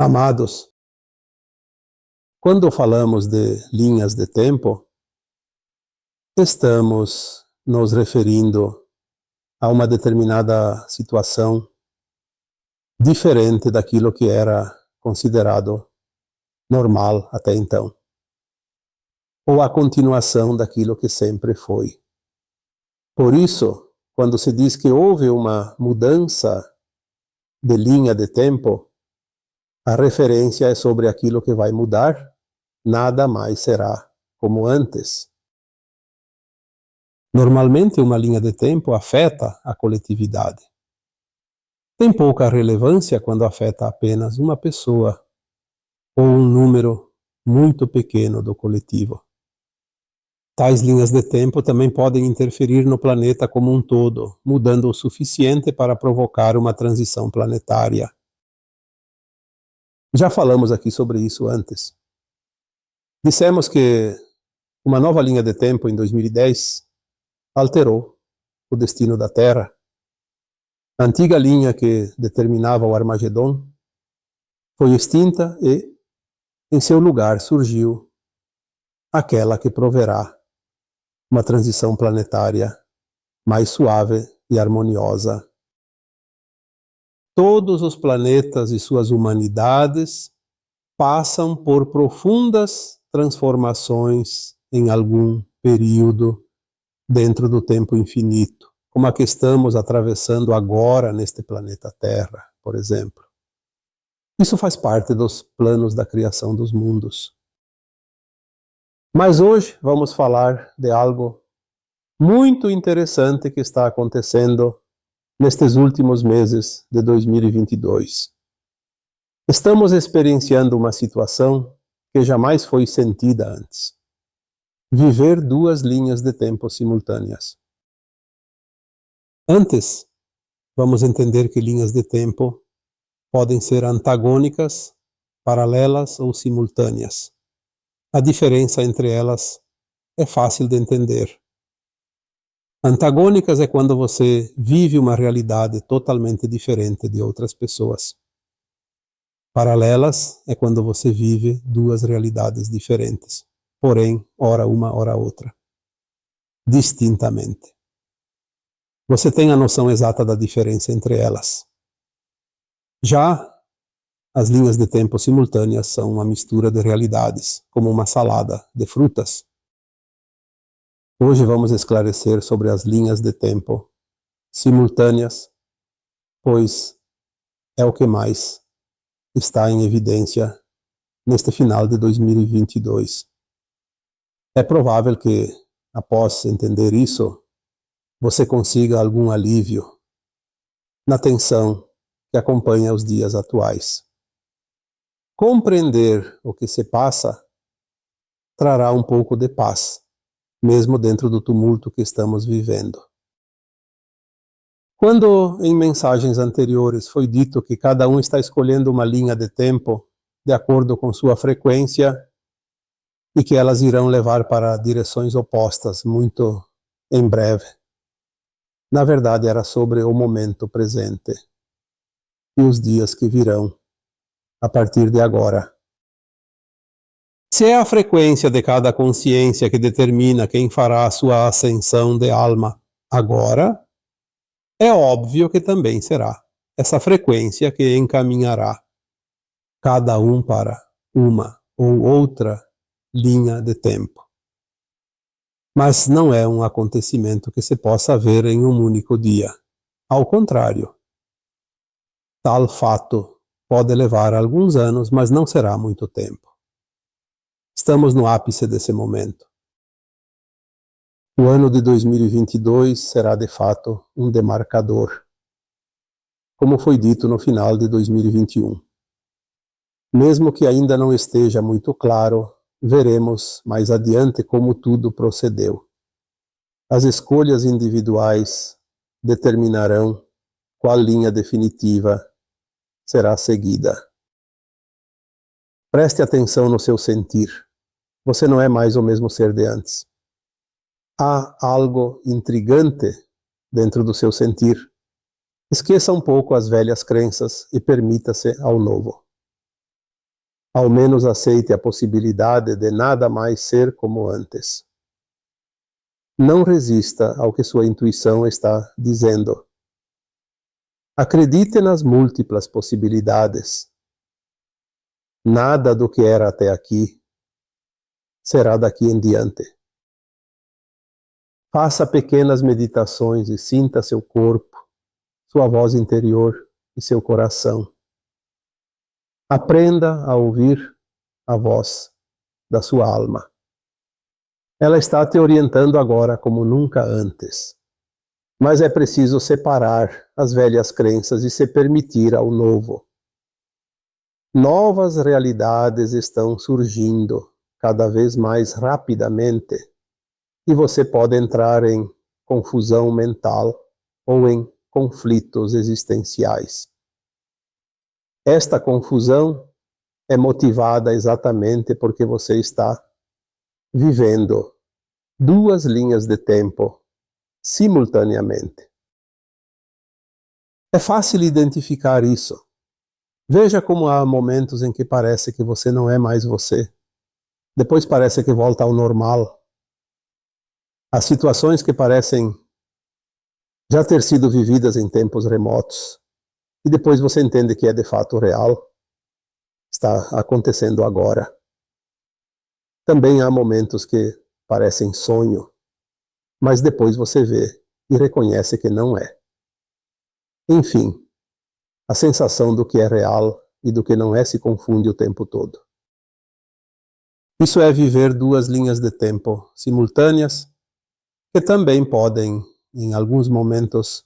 Amados, quando falamos de linhas de tempo, estamos nos referindo a uma determinada situação diferente daquilo que era considerado normal até então, ou a continuação daquilo que sempre foi. Por isso, quando se diz que houve uma mudança de linha de tempo, a referência é sobre aquilo que vai mudar, nada mais será como antes. Normalmente, uma linha de tempo afeta a coletividade. Tem pouca relevância quando afeta apenas uma pessoa ou um número muito pequeno do coletivo. Tais linhas de tempo também podem interferir no planeta como um todo, mudando o suficiente para provocar uma transição planetária. Já falamos aqui sobre isso antes. Dissemos que uma nova linha de tempo em 2010 alterou o destino da Terra. A antiga linha que determinava o Armagedon foi extinta e, em seu lugar, surgiu aquela que proverá uma transição planetária mais suave e harmoniosa. Todos os planetas e suas humanidades passam por profundas transformações em algum período dentro do tempo infinito, como a que estamos atravessando agora neste planeta Terra, por exemplo. Isso faz parte dos planos da criação dos mundos. Mas hoje vamos falar de algo muito interessante que está acontecendo nestes últimos meses de 2022. Estamos experienciando uma situação que jamais foi sentida antes. Viver duas linhas de tempo simultâneas. Antes, vamos entender que linhas de tempo podem ser antagônicas, paralelas ou simultâneas. A diferença entre elas é fácil de entender. Antagônicas é quando você vive uma realidade totalmente diferente de outras pessoas. Paralelas é quando você vive duas realidades diferentes, porém, ora uma, ora outra, distintamente. Você tem a noção exata da diferença entre elas. Já as linhas de tempo simultâneas são uma mistura de realidades, como uma salada de frutas. Hoje vamos esclarecer sobre as linhas de tempo simultâneas, pois é o que mais está em evidência neste final de 2022. É provável que, após entender isso, você consiga algum alívio na tensão que acompanha os dias atuais. Compreender o que se passa trará um pouco de paz, mesmo dentro do tumulto que estamos vivendo. Quando em mensagens anteriores foi dito que cada um está escolhendo uma linha de tempo de acordo com sua frequência e que elas irão levar para direções opostas muito em breve, na verdade era sobre o momento presente e os dias que virão a partir de agora. Se é a frequência de cada consciência que determina quem fará a sua ascensão de alma agora, é óbvio que também será essa frequência que encaminhará cada um para uma ou outra linha de tempo. Mas não é um acontecimento que se possa ver em um único dia. Ao contrário, tal fato pode levar alguns anos, mas não será muito tempo. Estamos no ápice desse momento. O ano de 2022 será de fato um demarcador, como foi dito no final de 2021. Mesmo que ainda não esteja muito claro, veremos mais adiante como tudo procedeu. As escolhas individuais determinarão qual linha definitiva será seguida. Preste atenção no seu sentir. Você não é mais o mesmo ser de antes. Há algo intrigante dentro do seu sentir. Esqueça um pouco as velhas crenças e permita-se ao novo. Ao menos aceite a possibilidade de nada mais ser como antes. Não resista ao que sua intuição está dizendo. Acredite nas múltiplas possibilidades. Nada do que era até aqui será daqui em diante. Faça pequenas meditações e sinta seu corpo, sua voz interior e seu coração. Aprenda a ouvir a voz da sua alma. Ela está te orientando agora como nunca antes. Mas é preciso separar as velhas crenças e se permitir ao novo. Novas realidades estão surgindo cada vez mais rapidamente e você pode entrar em confusão mental ou em conflitos existenciais. Esta confusão é motivada exatamente porque você está vivendo duas linhas de tempo simultaneamente. É fácil identificar isso. Veja como há momentos em que parece que você não é mais você. Depois parece que volta ao normal. Há situações que parecem já ter sido vividas em tempos remotos. E depois você entende que é de fato real. Está acontecendo agora. Também há momentos que parecem sonho. Mas depois você vê e reconhece que não é. Enfim, a sensação do que é real e do que não é se confunde o tempo todo. Isso é viver duas linhas de tempo simultâneas, que também podem, em alguns momentos,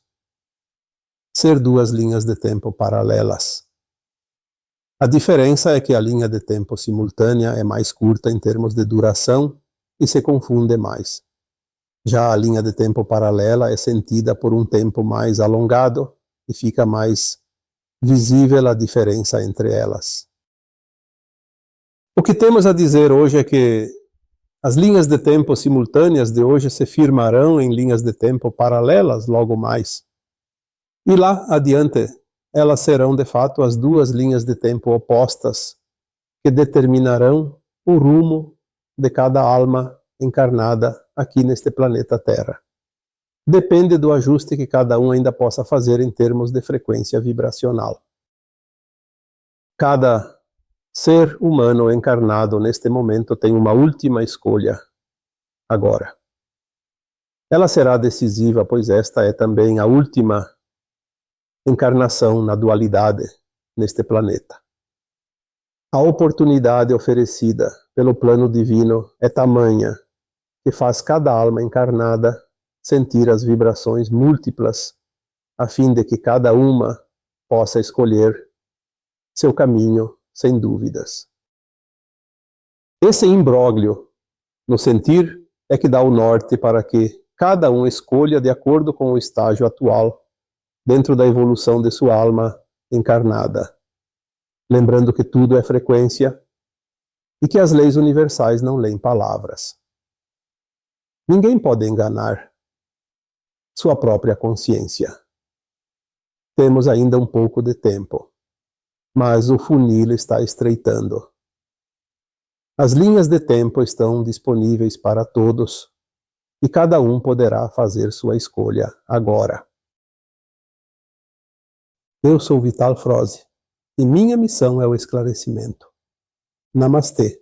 ser duas linhas de tempo paralelas. A diferença é que a linha de tempo simultânea é mais curta em termos de duração e se confunde mais. Já a linha de tempo paralela é sentida por um tempo mais alongado e fica mais visível a diferença entre elas. O que temos a dizer hoje é que as linhas de tempo simultâneas de hoje se firmarão em linhas de tempo paralelas logo mais. E lá adiante, elas serão de fato as duas linhas de tempo opostas que determinarão o rumo de cada alma encarnada aqui neste planeta Terra. Depende do ajuste que cada um ainda possa fazer em termos de frequência vibracional. Cada ser humano encarnado neste momento tem uma última escolha agora. Ela será decisiva, pois esta é também a última encarnação na dualidade neste planeta. A oportunidade oferecida pelo plano divino é tamanha que faz cada alma encarnada sentir as vibrações múltiplas, a fim de que cada uma possa escolher seu caminho sem dúvidas. Esse imbróglio no sentir é que dá o norte para que cada um escolha de acordo com o estágio atual dentro da evolução de sua alma encarnada. Lembrando que tudo é frequência e que as leis universais não leem palavras. Ninguém pode enganar sua própria consciência. Temos ainda um pouco de tempo, mas o funil está estreitando. As linhas de tempo estão disponíveis para todos e cada um poderá fazer sua escolha agora. Eu sou Vital Froze e minha missão é o esclarecimento. Namastê.